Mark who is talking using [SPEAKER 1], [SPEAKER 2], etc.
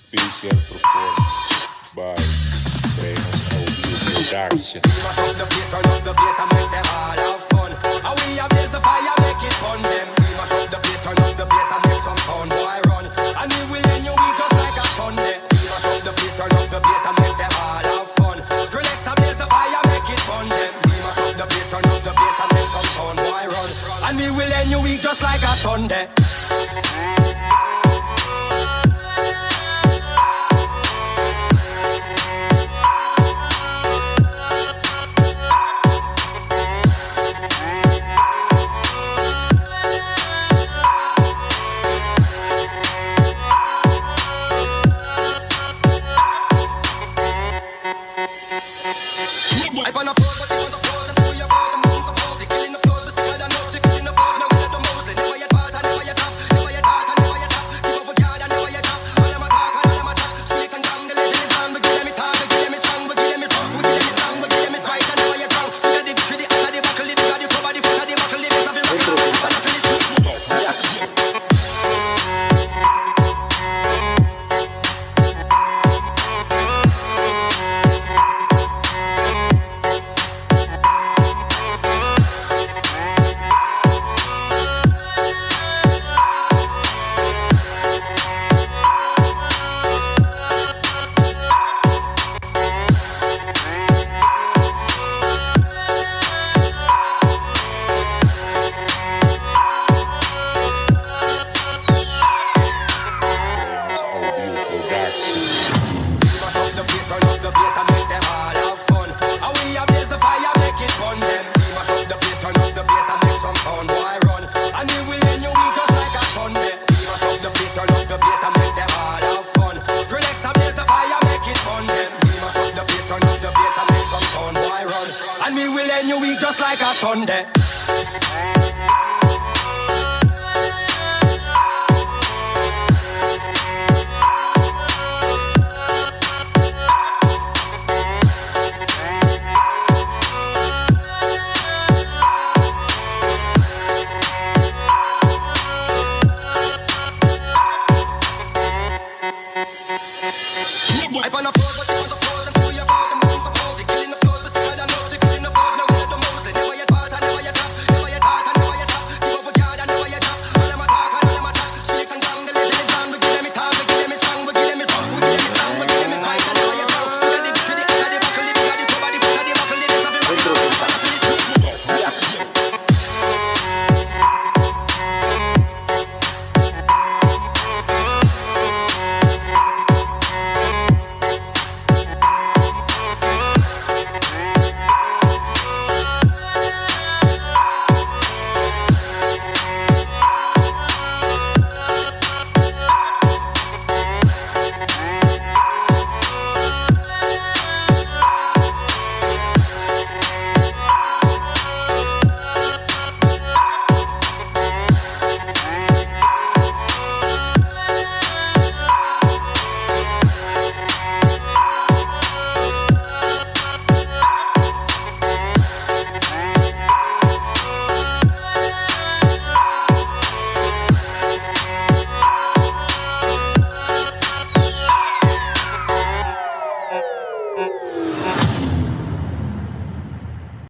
[SPEAKER 1] Special performance by Famous Audio Production.
[SPEAKER 2] Mash up the place, turn up the bass and make them all have fun. And we ablaze the fire, make it fun them. We mash up the place, turn up the bass and make some sound, boy run. And we will end your week just like a Sunday. We mash up the place, turn up the bass and make them all have fun. Skrillex ablaze the fire, make it fun them. We mash up the place, turn up the bass and make some sound, boy run. And we will end your week just like a Sunday.